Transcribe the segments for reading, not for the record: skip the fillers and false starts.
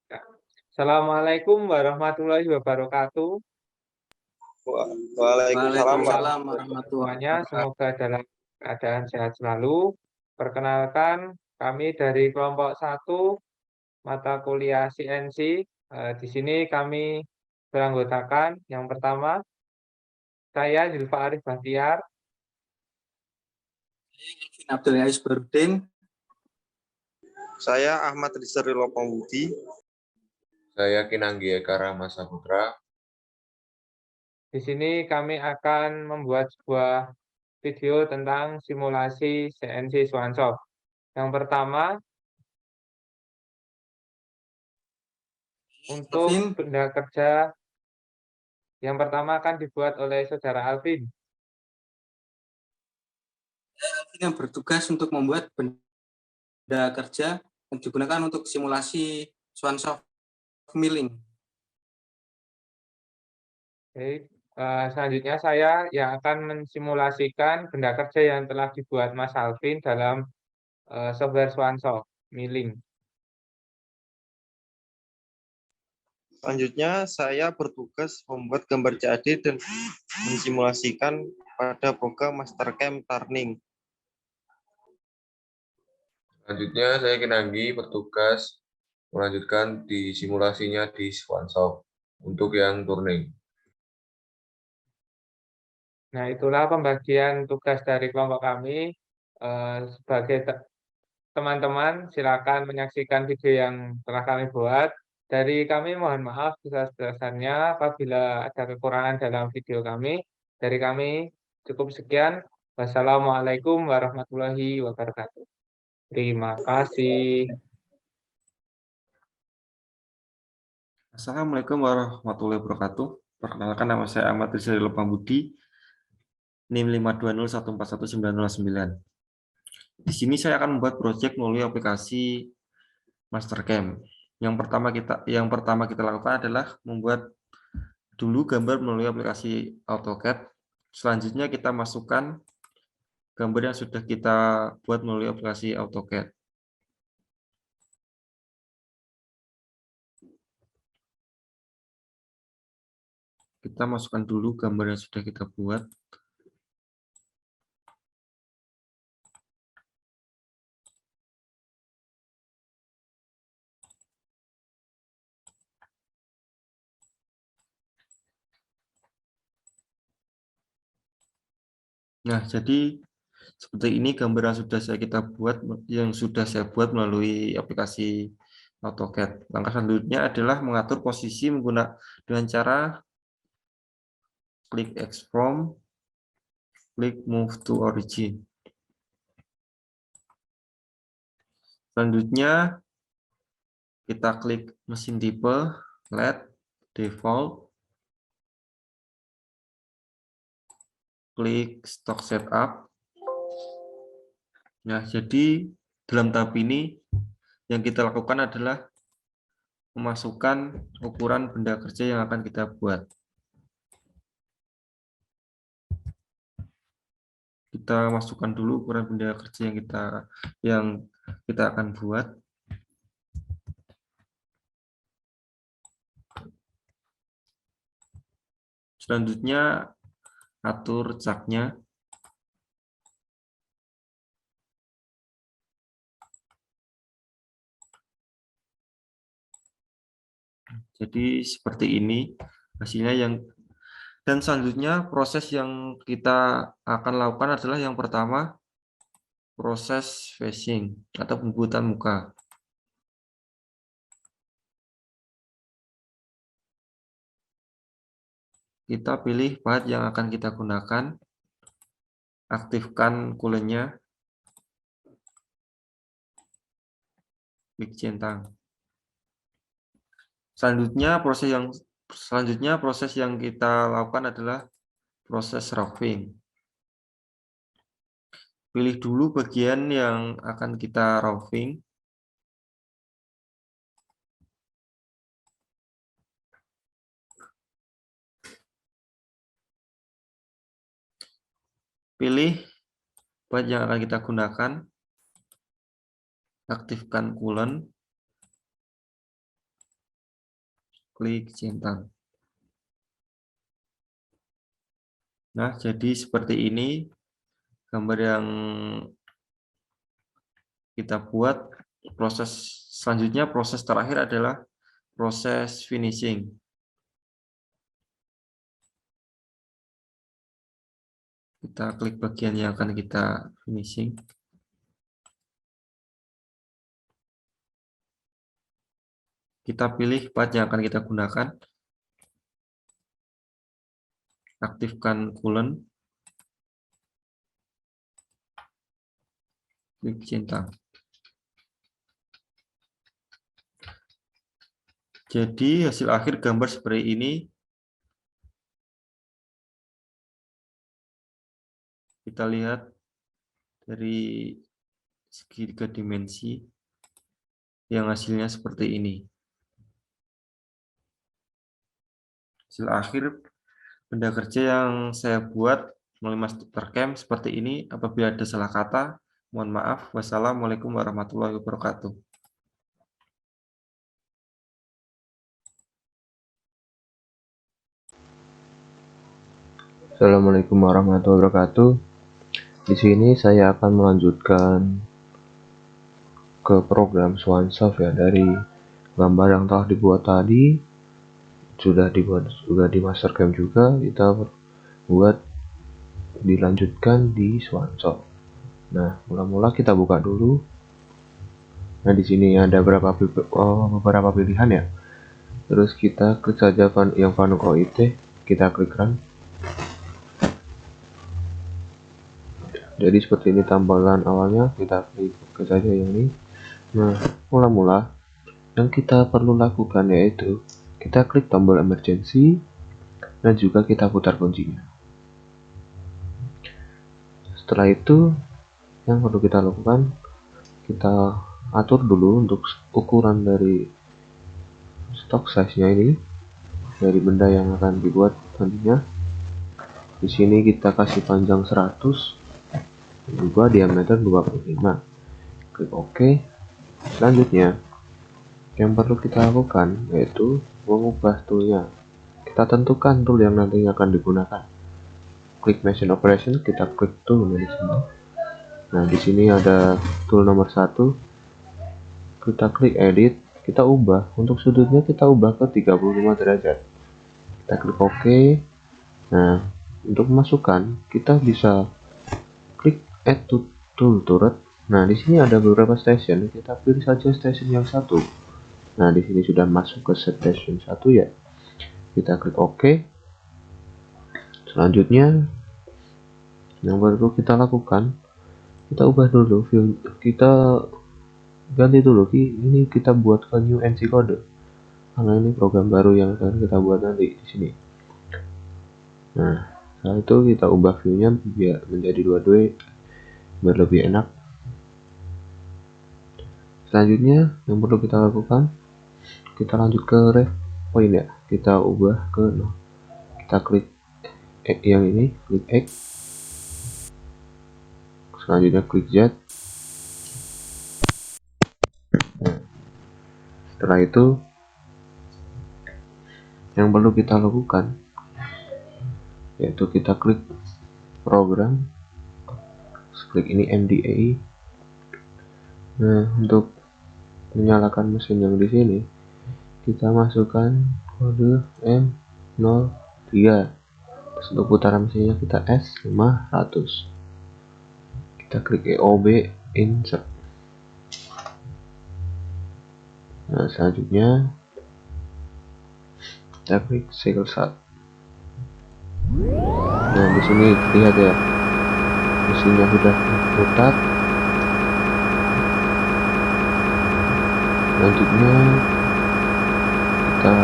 Ya. Assalamualaikum warahmatullahi wabarakatuh. Waalaikumsalam, Pak. Ya, Waalaikumsalam warahmatullahi semuanya wabarakatuh. semoga dalam keadaan sehat selalu. Perkenalkan, kami dari kelompok 1 mata kuliah CNC. Di sini kami beranggotakan yang pertama, saya Zulfa Arif Bahtiar. Abdul Aziz Barudin. Saya Ahmad Rizal Lopambudi. Saya Kinanggi Eka Rahma Saputra. Di sini kami akan membuat sebuah video tentang simulasi CNC Swanshop. Yang pertama, untuk Alvin. benda kerja yang pertama akan dibuat oleh saudara Alvin. Yang bertugas untuk membuat benda kerja yang digunakan untuk simulasi Swanshop milling. Oke, selanjutnya saya yang akan mensimulasikan benda kerja yang telah dibuat Mas Alvin dalam software Swanshop milling. Selanjutnya, saya bertugas membuat gambar CAD dan mensimulasikan pada program Mastercam Turning. Selanjutnya, saya Kinanggi bertugas melanjutkan di simulasinya di Swanshop untuk yang turning. Nah, itulah pembagian tugas dari kelompok kami. Sebagai teman-teman, silakan menyaksikan video yang telah kami buat. Dari kami mohon maaf sebesar-besarnya apabila ada kekurangan dalam video kami. Dari kami cukup sekian. Wassalamualaikum warahmatullahi wabarakatuh. Terima kasih. Assalamualaikum warahmatullahi wabarakatuh. Perkenalkan, nama saya Ahmad Rizal Lopambudi, NIM 520141909. Di sini saya akan membuat proyek melalui aplikasi Mastercam. Yang pertama kita lakukan adalah membuat dulu gambar melalui aplikasi AutoCAD. Selanjutnya kita masukkan gambar yang sudah kita buat melalui aplikasi AutoCAD. Kita masukkan dulu gambar yang sudah kita buat. Nah, jadi seperti ini gambar yang sudah saya buat melalui aplikasi AutoCAD. Langkah selanjutnya adalah mengatur posisi dengan cara klik X from, klik Move to Origin. Selanjutnya kita klik mesin tipe, LED, Default, klik Stock Setup. Nah, jadi dalam tahap ini yang kita lakukan adalah memasukkan ukuran benda kerja yang akan kita buat. Kita masukkan dulu ukuran benda kerja yang kita akan buat. Selanjutnya atur caknya. Jadi seperti ini hasilnya dan selanjutnya proses yang kita akan lakukan adalah yang pertama proses facing atau pembuatan muka. Kita pilih bahan yang akan kita gunakan, aktifkan coolant-nya, klik centang. Selanjutnya proses yang kita lakukan adalah proses roughing. Pilih dulu bagian yang akan kita roughing. Pilih bahan yang akan kita gunakan. Aktifkan coolant. klik centang. Nah, jadi seperti ini gambar yang kita buat. Proses selanjutnya, proses terakhir adalah proses finishing. Kita klik bagian yang akan kita finishing. Kita pilih part yang akan kita gunakan. Aktifkan coolant. Klik centang. Jadi hasil akhir gambar seperti ini. Kita lihat dari segi 3 dimensi yang hasilnya seperti ini. Hasil akhir benda kerja yang saya buat melalui Mastercam seperti ini. Apabila ada salah kata, mohon maaf. Wassalamualaikum warahmatullahi wabarakatuh. Assalamualaikum warahmatullahi wabarakatuh. Di sini saya akan melanjutkan ke program SwanSoft ya, dari gambar yang telah dibuat tadi sudah di Mastercam juga, kita buat dilanjutkan di SwanSoft. Nah, mula-mula kita buka dulu. Nah, di sini ada beberapa pilihan ya. Terus kita klik saja yang Fanuc OIT, kita klik run. Jadi seperti ini tampilan awalnya, kita klik saja yang ini. Nah, mula-mula yang kita perlu lakukan yaitu kita klik tombol emergency dan juga kita putar kuncinya. Setelah itu yang perlu kita lakukan, kita atur dulu untuk ukuran dari stock size-nya ini, dari benda yang akan dibuat nantinya. Di sini kita kasih panjang 100, juga diameter 25. Klik OK. Selanjutnya yang perlu kita lakukan yaitu mengubah toolnya. Kita tentukan tool yang nantinya akan digunakan. Klik Machine Operation, kita klik tool di sini. Nah, di sini ada tool nomor 1. Kita klik Edit, kita ubah. Untuk sudutnya kita ubah ke 35 derajat. Kita klik OK. Nah, untuk memasukkan kita bisa klik Add to Tool Turret. Nah, di sini ada beberapa station. Kita pilih saja station yang 1. Nah, di sini sudah masuk ke station 1 ya. Kita klik OK. Selanjutnya yang perlu kita lakukan, kita ubah dulu view, kita ganti dulu ini, kita buat ke new NC code karena ini program baru yang akan kita buat nanti di sini. Nah, setelah itu kita ubah view-nya biar menjadi 2D biar lebih enak. Selanjutnya yang perlu kita lakukan, kita lanjut ke ref point ya, kita ubah ke 0. Kita klik yang ini, klik X. Selanjutnya klik Z. Nah, setelah itu yang perlu kita lakukan yaitu kita klik program, klik ini MDA. Nah, untuk menyalakan mesin yang di sini kita masukkan kode M03. Terus untuk putaran mesinnya kita S500. Kita klik EOB insert. Nah, selanjutnya kita klik cycle start. Nah, di sini lihat ya, mesinnya sudah putar. Selanjutnya kita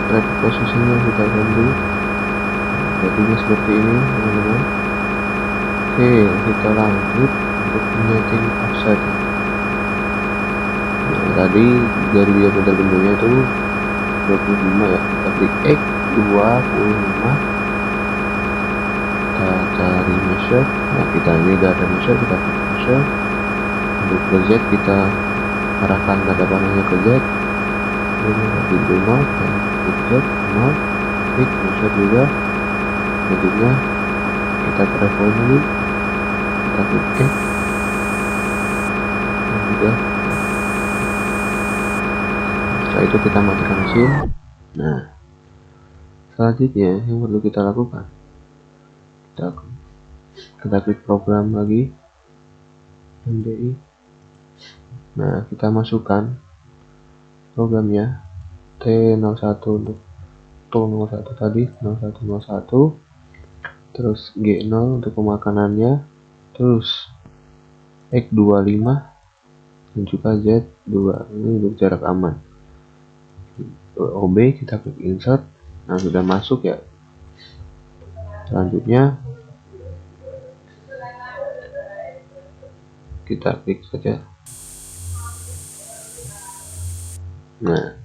klik posisinya, kita ganti. Jadinya seperti ini, teman-teman. Oke, kita lanjut untuk menyeting offset. Nah, tadi dari diameter bentuknya itu 25 ya. Kita klik X 25. Kita cari measure. Nah, kita ini udah ada measure, kita klik measure. Untuk ke Z kita arahkan tanda panahnya ke Z. sebelumnya tadi itu 0, dan klik Z 0, klik insert juga. Selanjutnya kita ke reference lagi, kita klik add, dan juga setelah itu kita matikan mesin. Nah, selanjutnya yang perlu kita lakukan, kita klik program lagi, MDI. Nah, kita masukkan programnya T01 untuk tool 01 tadi, 0101, terus G0 untuk pemakanannya, terus X25, dan juga Z2 ini untuk jarak aman. OB kita klik insert. Nah, sudah masuk ya. Selanjutnya kita klik saja. Nah,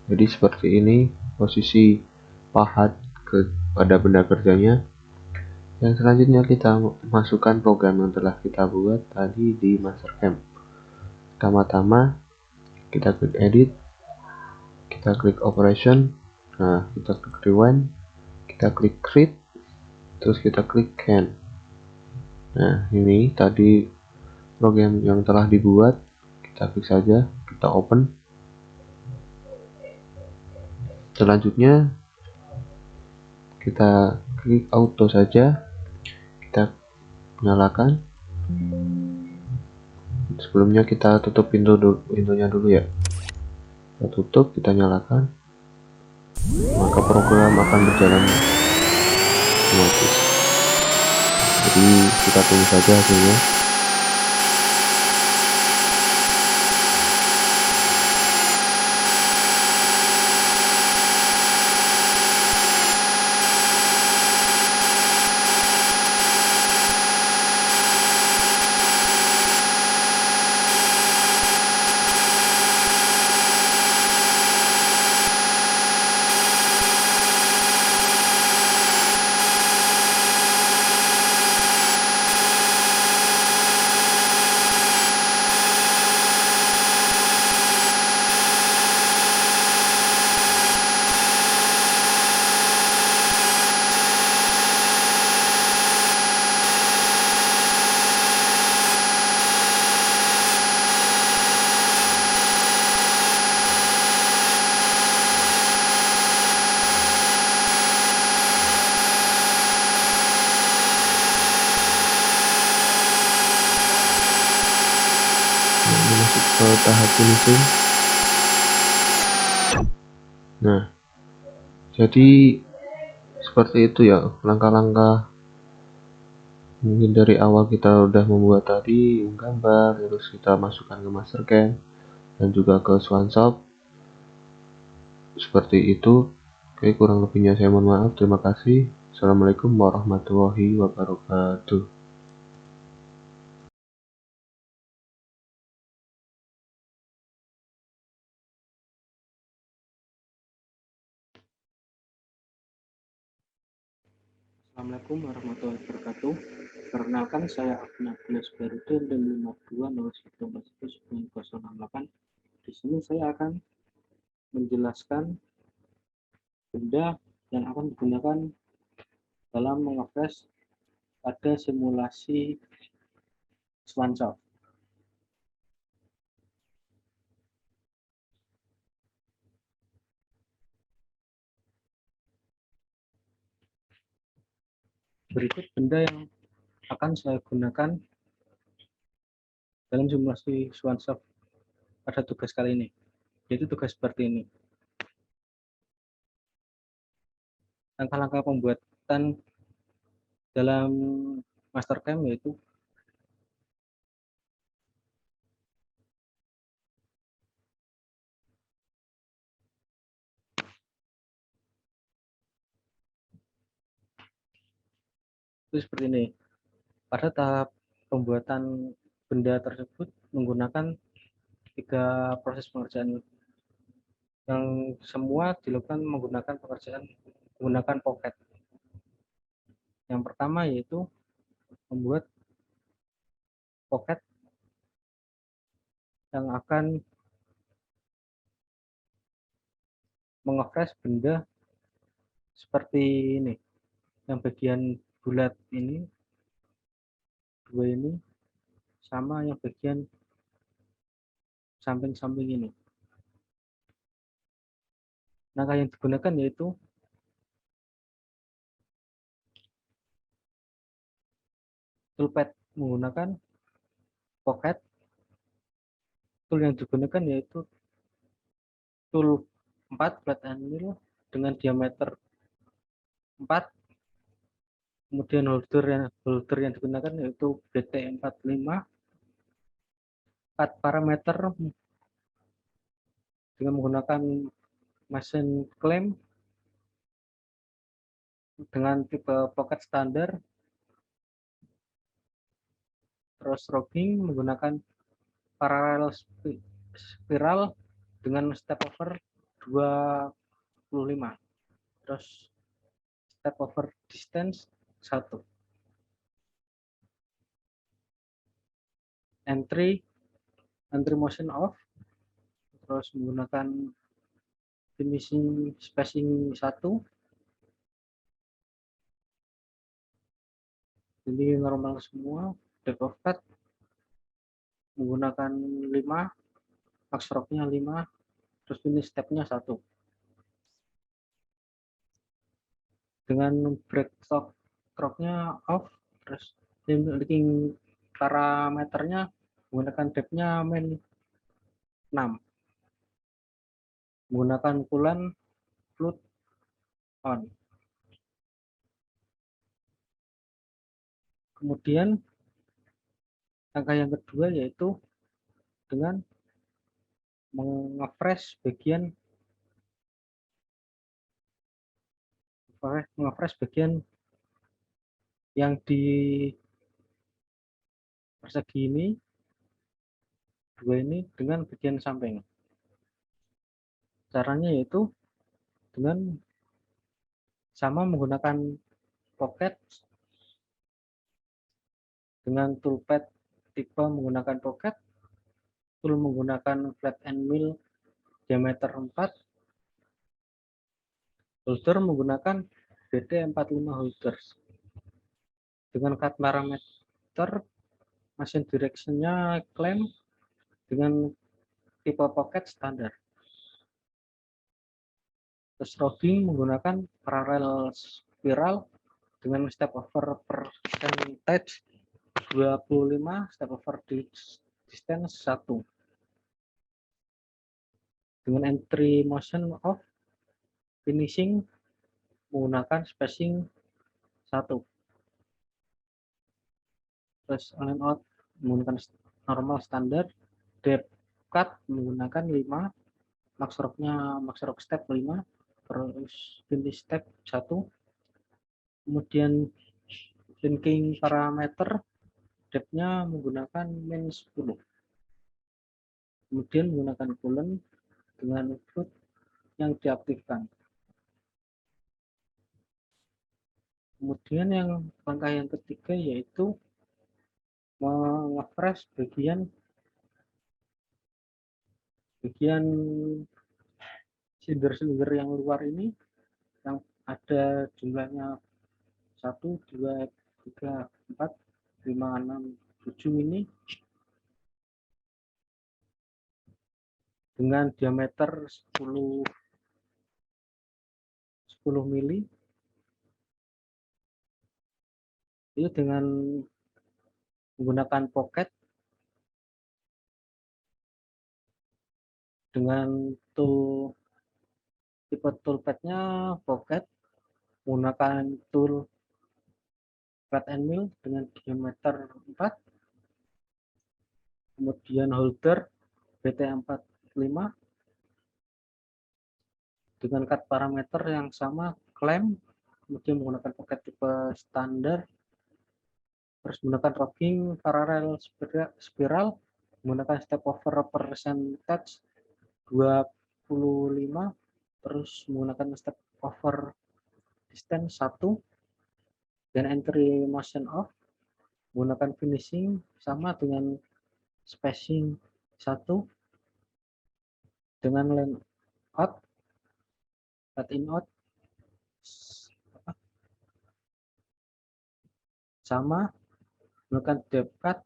jadi seperti ini posisi pahat pada benda kerjanya. Yang selanjutnya kita masukkan program yang telah kita buat tadi di Mastercam. Pertama-tama kita klik edit, kita klik operation, nah kita klik rewind, kita klik create, terus kita klik can. Nah, ini tadi program yang telah dibuat, kita klik saja, kita open. Selanjutnya kita klik auto saja, kita nyalakan. Sebelumnya kita tutup pintunya dulu ya. Kita tutup, kita nyalakan, maka program akan berjalan otomatis. Jadi kita tunggu saja hasilnya. Ini masuk ke tahap finishing. Nah, jadi seperti itu ya langkah-langkah. Mungkin dari awal kita udah membuat tadi gambar, terus kita masukkan ke Mastercam dan juga ke SwanShop. Seperti itu. Oke, kurang lebihnya saya mohon maaf. Terima kasih. Assalamualaikum warahmatullahi wabarakatuh. Assalamualaikum warahmatullahi wabarakatuh. Perkenalkan, saya Abdullah Barudin dan 5201411068. Di sini saya akan menjelaskan benda yang akan digunakan dalam mengakses pada simulasi SwanShop. Berikut benda yang akan saya gunakan dalam simulasi SwanShop pada tugas kali ini, yaitu tugas seperti ini. Langkah-langkah pembuatan dalam Mastercam yaitu seperti ini. Pada tahap pembuatan benda tersebut menggunakan 3 proses pengerjaan yang semua dilakukan menggunakan pocket. Yang pertama yaitu membuat pocket yang akan mengefresh benda seperti ini, yang bagian bulat ini, dua ini, sama yang bagian samping-samping ini. Langkah yang digunakan yaitu toolpad menggunakan pocket. Tool yang digunakan yaitu tool 4 flat and mill dengan diameter 4. Kemudian holder yang digunakan yaitu BT45. Cut parameter dengan menggunakan mesin clamp dengan tipe pocket standar. Terus roughing menggunakan parallel spiral dengan step over 25. Terus step over distance 1. Entry motion off, terus menggunakan finishing spacing 1. Jadi normal semua. Depth of cut menggunakan 5, max stroke-nya 5, terus finish step-nya 1. Dengan break stroke-nya off, terus linking parameternya menggunakan depth-nya min 6. Menggunakan coolant float on. Kemudian langkah yang kedua yaitu dengan mengefresh bagian yang di persegi ini, dua ini dengan bagian samping. Caranya yaitu dengan sama menggunakan pocket dengan toolpad tipe menggunakan pocket, tool menggunakan flat and mill diameter 4, holder menggunakan BT45 holders. Dengan cut parameter mesin direction-nya clamp dengan tipe pocket standar. Terus roughing menggunakan parallel spiral dengan step over percentage 25, step over distance 1. Dengan entry motion off, finishing menggunakan spacing 1. Terus line out menggunakan normal standar, depth cut menggunakan 5, max stroke step 5, terus finish step 1. Kemudian linking parameter depth-nya menggunakan min 10. Kemudian menggunakan coolant dengan float yang diaktifkan. Kemudian langkah yang ketiga yaitu mengefresh bagian silinder yang luar ini yang ada jumlahnya 1, 2, 3, 4, 5, 6, 7 ini dengan diameter 10 mili. Itu dengan menggunakan pocket dengan tipe toolpad-nya pocket, menggunakan tool flat and mill dengan diameter 4, kemudian holder BT45 dengan cut parameter yang sama, clamp, kemudian menggunakan pocket tipe standar, terus menggunakan roughing parallel spiral, menggunakan step over percentage 25, terus menggunakan step over distance 1, dan entry motion off, menggunakan finishing sama dengan spacing 1, dengan line out cut in out sama menggunakan depth cut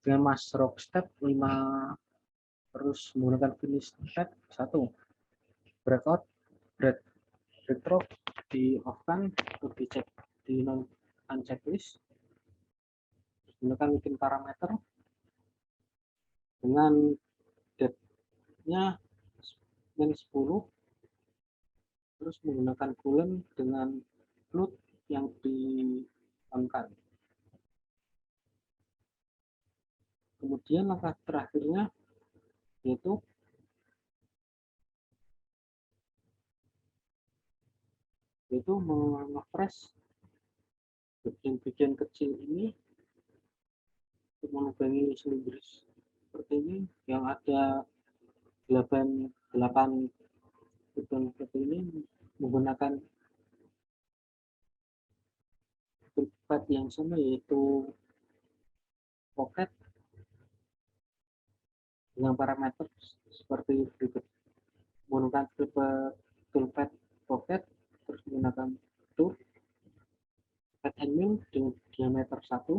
dengan mass rock step 5, terus menggunakan finish step 1, breakout break stroke di off kan untuk dicek di non checklist, menggunakan bikin parameter dengan depth-nya min 10, terus menggunakan coolant dengan float yang di-on-kan. Kemudian langkah terakhirnya yaitu mengefresh bagian-bagian kecil ini untuk melubangi silindris seperti ini yang ada 8 lubang seperti ini menggunakan tempat yang sama yaitu pocket dengan parameter seperti berikut. Menggunakan toolpad pocket, terus menggunakan tool pad and mill dengan diameter 1,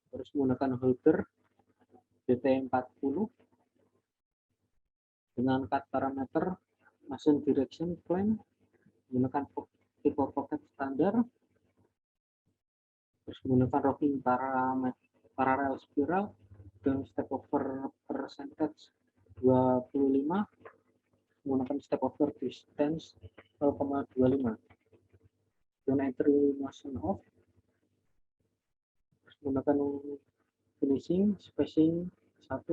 terus menggunakan holder BT40 dengan cut parameter machine direction clamp, menggunakan tipe pocket standar, terus menggunakan rocking parallel spiral dengan step over percentage 25, menggunakan step over distance 0,25 dengan entry motion off, terus menggunakan finishing spacing 1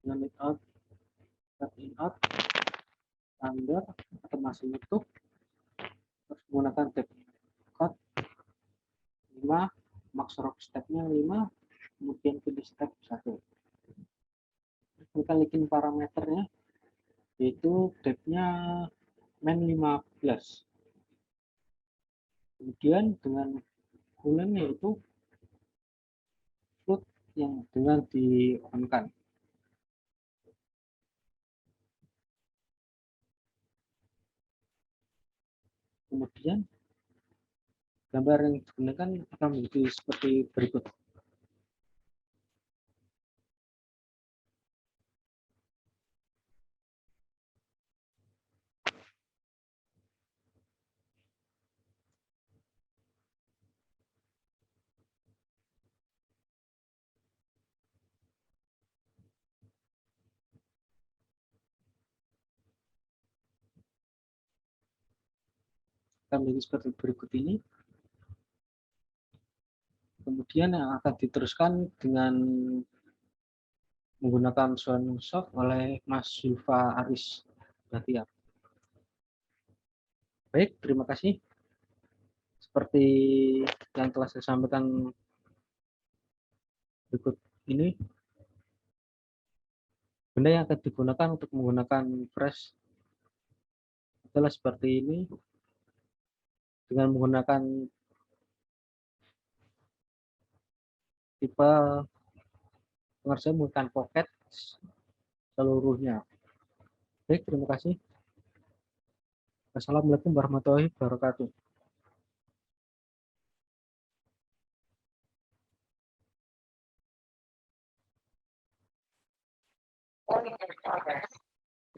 dengan mid out cut in out standar atau masih utuh, terus menggunakan depth cut 5, max rock stepnya 5, kemudian finish step 1. Kita bikin parameternya yaitu depth-nya min 15. Kemudian dengan coolant yaitu float yang dengan di-on-kan. Kemudian gambar yang digunakan akan menjadi seperti berikut. Akan menjadi seperti berikut ini. Kemudian yang akan diteruskan dengan menggunakan Soft oleh Mas Zulfa Aris Bahtiar. Baik, terima kasih. Seperti yang telah saya sampaikan berikut ini, benda yang akan digunakan untuk menggunakan fresh adalah seperti ini, dengan menggunakan tipe pengerjaan menggunakan pocket seluruhnya. Baik, terima kasih. Assalamualaikum warahmatullahi wabarakatuh.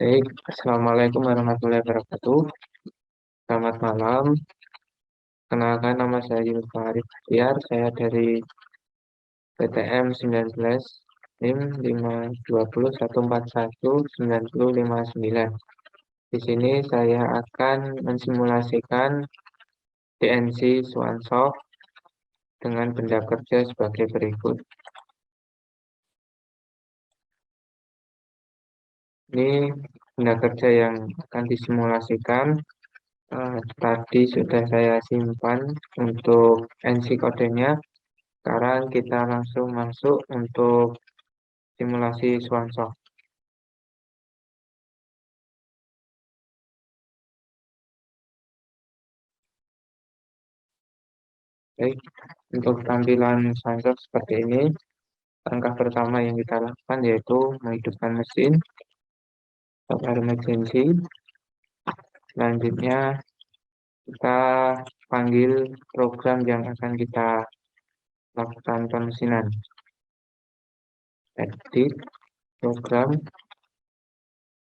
Baik, Assalamualaikum warahmatullahi wabarakatuh. Selamat malam. Kenalkan, nama saya Zulfa Aris Bahtiar. Saya dari PTM 19 NIM 520141959. Di sini saya akan mensimulasikan DNC Swansoft dengan benda kerja sebagai berikut. Ini benda kerja yang akan disimulasikan. Tadi sudah saya simpan untuk NC kodenya. Sekarang kita langsung masuk untuk simulasi Swansoft. Baik, untuk tampilan Swansoft seperti ini. Langkah pertama yang kita lakukan yaitu menghidupkan mesin. stop emergency. Selanjutnya kita panggil program yang akan kita lakukan pemesinan. Edit program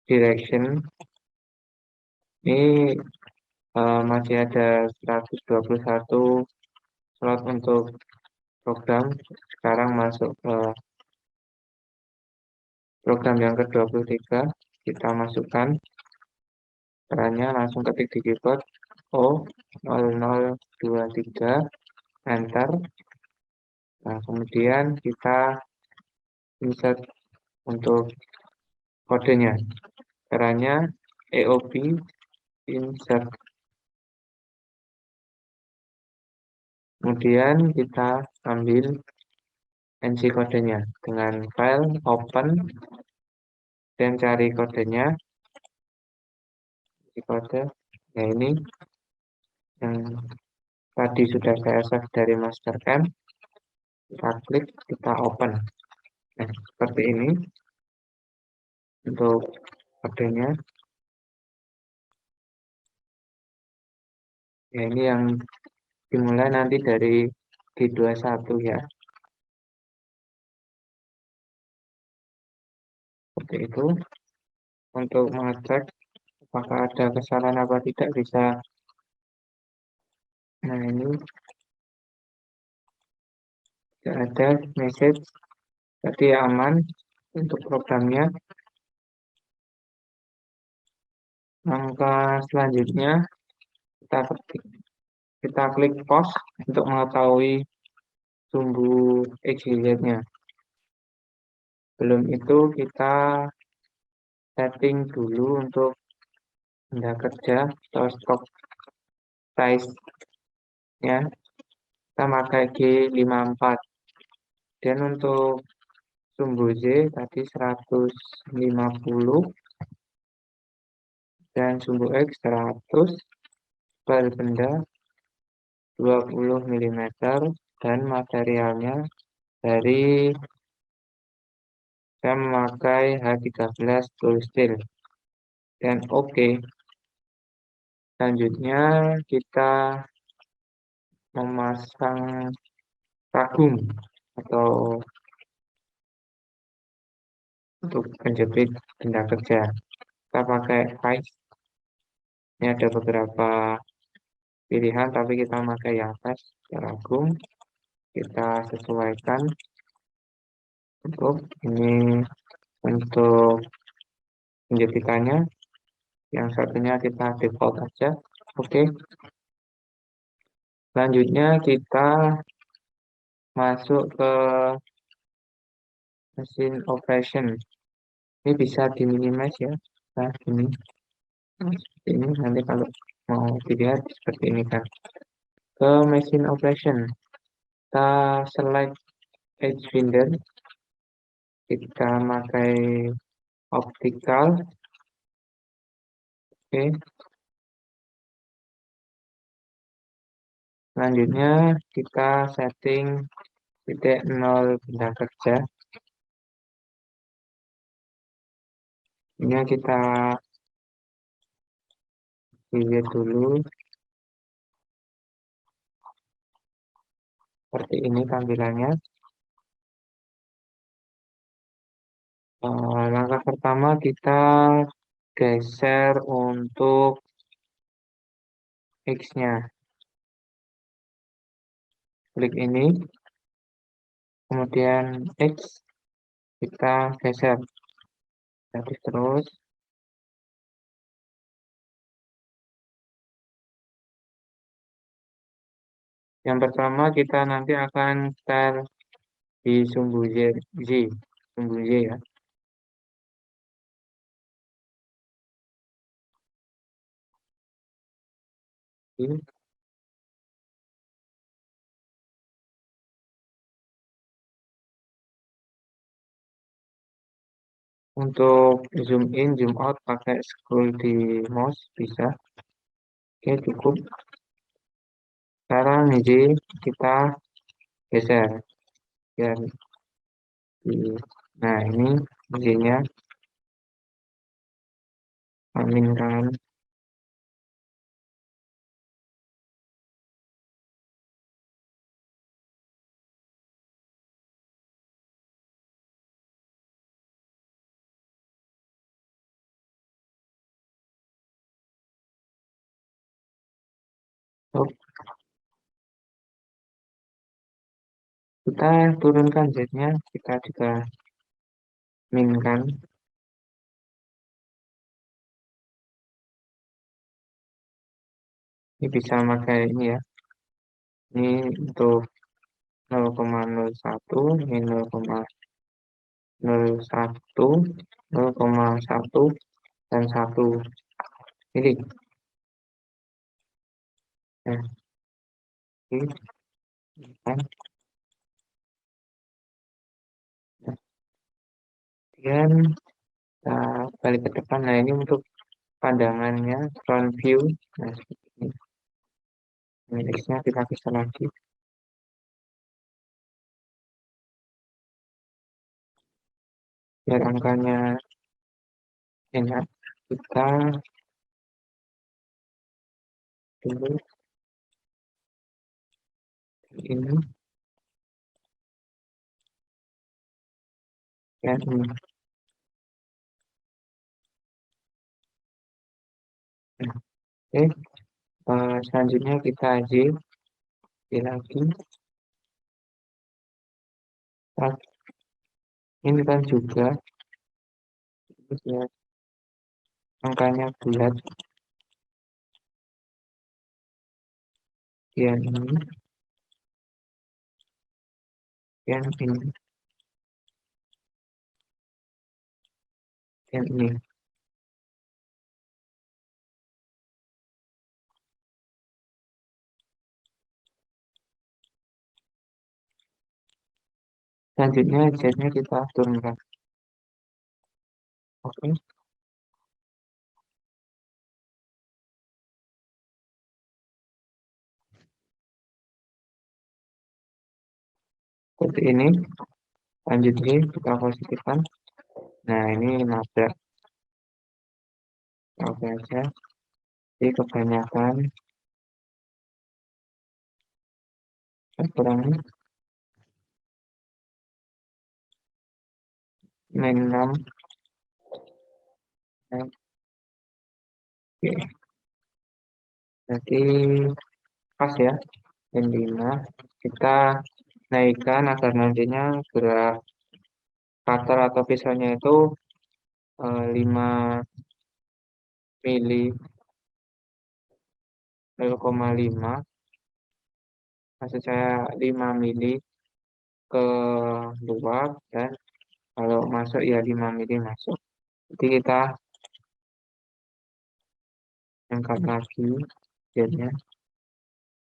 direction. Ini masih ada 121 slot untuk program. Sekarang masuk ke program yang ke-23. Kita masukkan caranya, langsung ketik di keyboard O0023, enter. Nah, kemudian kita insert untuk kodenya. Caranya EOB insert. Kemudian kita ambil NC kodenya dengan file open dan cari kodenya. Di kode, nah ini yang tadi sudah saya save dari Mastercam. Kita klik, kita open. Nah, seperti ini untuk kodenya. Ya, ini yang dimulai nanti dari G21 ya. Seperti itu. Untuk mengecek apakah ada kesalahan apa tidak bisa. Nah, ini tidak ada message. Jadi aman untuk programnya. Langkah selanjutnya kita klik pause untuk mengetahui sumbu XYZ-nya. Belum itu kita setting dulu untuk benda kerja atau stok size-nya. Kita pakai G54. Dan untuk sumbu Z tadi 150 dan sumbu X 100, bar benda 20 mm dan materialnya dari saya memakai H13 tool steel dan oke. Selanjutnya kita memasang ragum atau untuk penjepit benda kerja. Kita pakai vice. Ini ada beberapa pilihan, tapi kita pakai yang vice ragum. Kita sesuaikan untuk ini untuk penjepitannya. Yang satunya kita default aja. Oke. Selanjutnya kita masuk ke mesin operation. Ini bisa di-minimize ya. Nah, ini. Seperti ini. Nanti kalau mau dilihat seperti ini kan. Ke mesin operation. Kita select edge finder. Kita pakai optical. Oke. Selanjutnya kita setting titik 0 benda kerja. Ini kita lihat dulu. Seperti ini tampilannya. Langkah pertama kita geser untuk X-nya. Klik ini. Kemudian X kita geser. Jadi terus. Yang pertama kita nanti akan style di sumbu Z. Sumbu Z ya. Ini. Untuk zoom in, zoom out pakai scroll di mouse bisa. Oke, cukup. Sekarang ini kita geser. Biar nah, ini Z-nya. Aminkan. Stop. Kita turunkan Z-nya, kita juga minkan. Ini bisa pakai ini ya. Ini untuk 0,01, ini 0,01, 0,1, dan 1. Ini. Nah, ini kan. Nah, kemudian kita balik ke depan. Nah, ini untuk pandangannya, front view. Nah, seperti ini. Indexnya kita bisa lagi. Biar angkanya enak, kita dulu ini dan ini. Nah, oke. Selanjutnya kita lagi. Ini kan juga ya, angkanya bulat. Yang ini, yang ini, yang ini. Selanjutnya Z-nya kita turunkan. Oke. Seperti ini. Lanjutnya kita posisikan. Nah, ini nabrak. Oke aja. Jadi kebanyakan saya kurangi min 6. Oke. Jadi pas ya. Min 5. Kita naikkan agar nantinya gerak cutter atau pisaunya itu 5 mili 0,5, maksud saya 5 mili ke luar, dan kalau masuk ya 5 mili masuk. Jadi kita angkat lagi jadinya,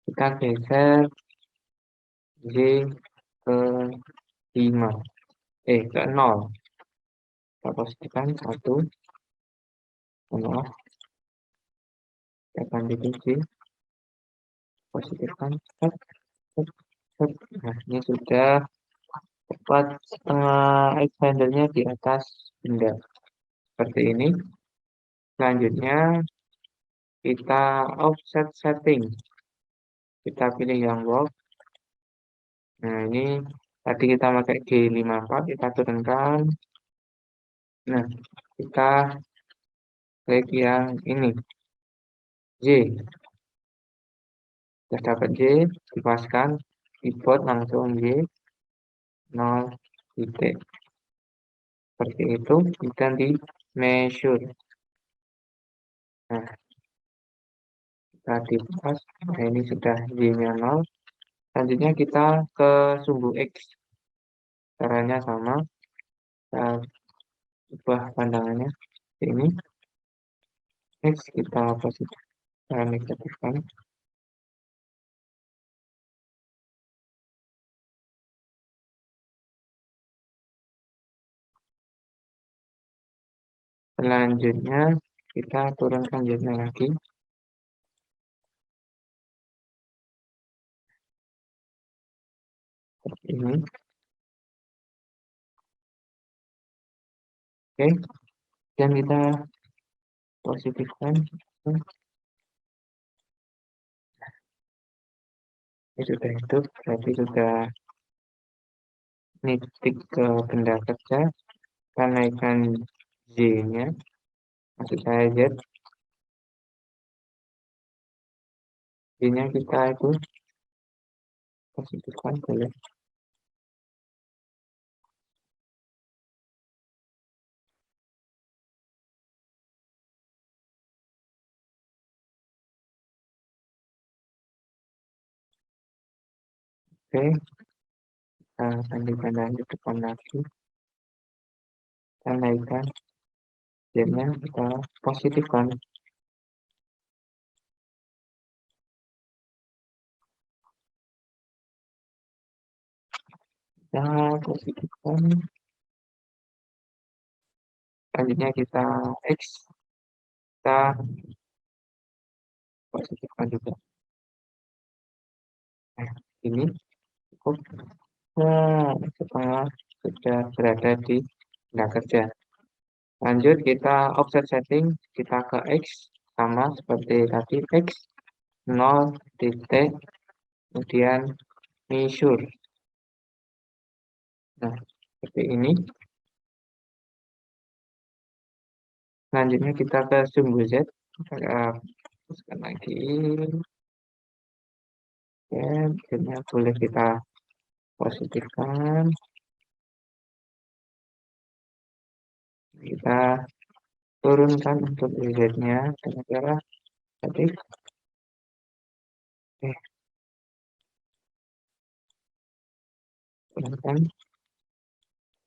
kita geser Z ke 5, ke 0. Kita posisikan 1, maaf, tekan di Z, posisikan set, set, set. Nah, ini sudah tepat setengah expandernya di atas benda seperti ini. Selanjutnya kita offset setting, kita pilih yang work. Nah, ini tadi kita pakai G54, kita turunkan. Nah, kita klik yang ini, J. Sudah dapat J, dipaskan, keyboard langsung J, 0 titik. Seperti itu, kita di measure. Nah, kita dipas, nah ini sudah J-nya 0. Selanjutnya kita ke sumbu X. Caranya sama, kita ubah pandangannya. Ini X kita posisikan negatifkan. Selanjutnya kita turunkan Z-nya lagi. Seperti ini. Oke. Dan kita positifkan. Ini sudah hidup, berarti sudah nitik ke benda kerja. Kita naikkan Z-nya, maksud saya Z. Z-nya kita itu positifkan boleh. Oke, kita lanjutkan lagi ke depan lagi. Kita naikkan Z-nya, kita positifkan. Kita positifkan. Selanjutnya kita X, kita positifkan juga. Nah, ini cukup. Nah, setelah sudah berada di benda kerja. Lanjut kita offset setting, kita ke X, sama seperti tadi X, 0 titik, kemudian measure. Nah, seperti ini. Selanjutnya kita ke sumbu Z, kita hapuskan lagi. Ya, Z-nya boleh kita positifkan. Kita turunkan untuk Z-nya dengan cara ketik. Turunkan.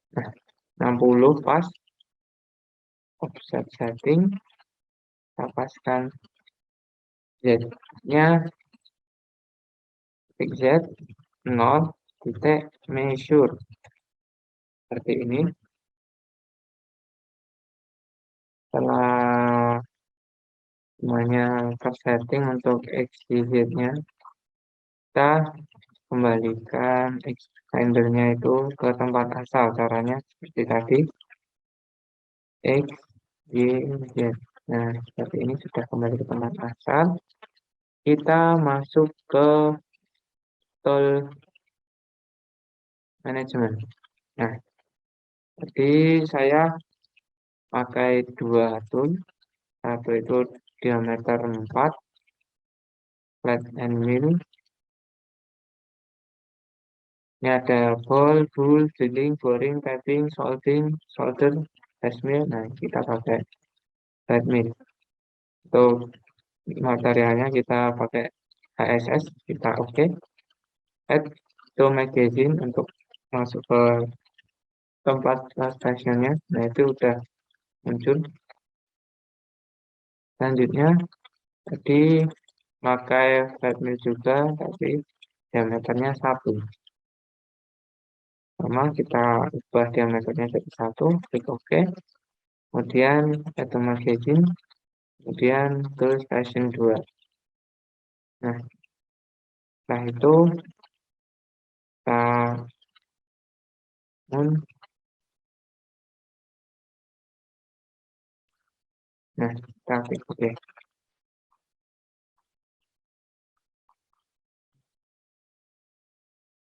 Nah, 60 pas. Offset setting. Kita paskan Z-nya titik Z 0 titik measure. Seperti ini. Setelah semuanya tersetting untuk XYZ-nya, kita kembalikan extendernya itu ke tempat asal. Caranya seperti tadi, X, Y, Z. Nah, seperti ini sudah kembali ke tempat asal. Kita masuk ke tool management. Nah, jadi saya pakai dua tool. Satu itu diameter 4, flat and mill. Ini ada ball, bull, drilling, boring, piping, soldering, solder, test mill. Nah, kita pakai flat mill. Untuk materialnya kita pakai HSS, kita oke. Add to magazine untuk masuk ke tempat stasiunnya. Nah, itu udah muncul. Selanjutnya, tadi pakai flat mill juga, tapi diameternya 1. Sama kita ubah diameternya jadi 1, klik OK. Kemudian add to magazine, kemudian ke station 2. Nah, setelah itu kita nah, kita klik OK.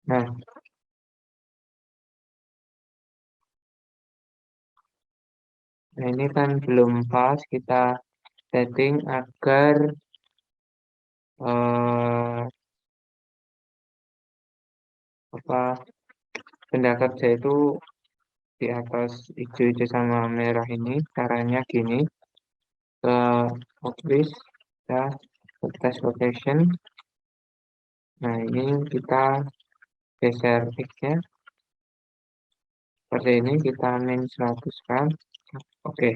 Nah, ini kan belum pas, kita setting agar benda kerja itu di atas hijau-hijau sama merah ini. Caranya gini, ke workspace, kita ke test location. Nah, ini kita geser X-nya. Seperti ini, kita min 100 kan. Oke.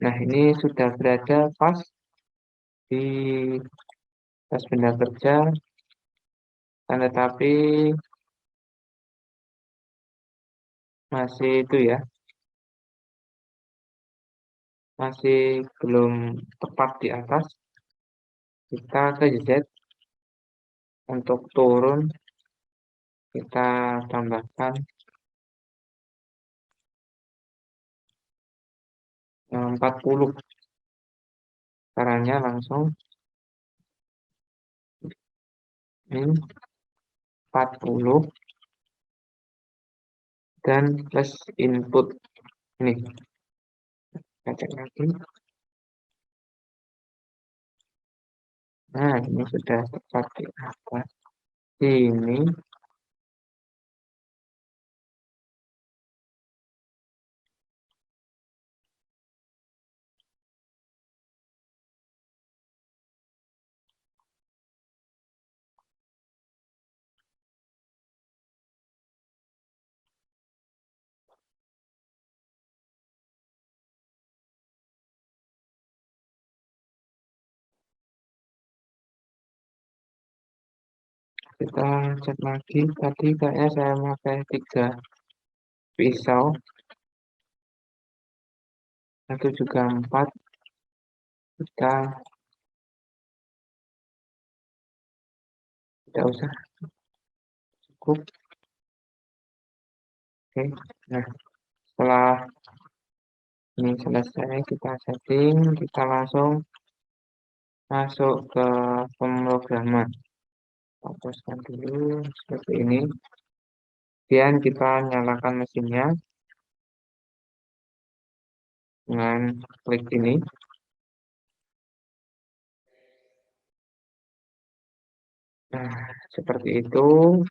Nah, ini sudah berada pas di atas benda kerja. Tetapi masih itu ya. Masih belum tepat di atas. Kita ke Z. Untuk turun, kita tambahkan 40. Caranya langsung min 40 dan plus input ini. Kita cek lagi. Nah, ini sudah seperti apa ini. Kita cek lagi. Tadi kayaknya saya pakai 3 pisau. Satu juga 4. Kita tidak usah, cukup. Oke. Nah, setelah ini selesai, kita setting. Kita langsung masuk ke pemrograman. Hapuskan dulu seperti ini. Kemudian kita nyalakan mesinnya dengan klik ini. Nah, seperti itu.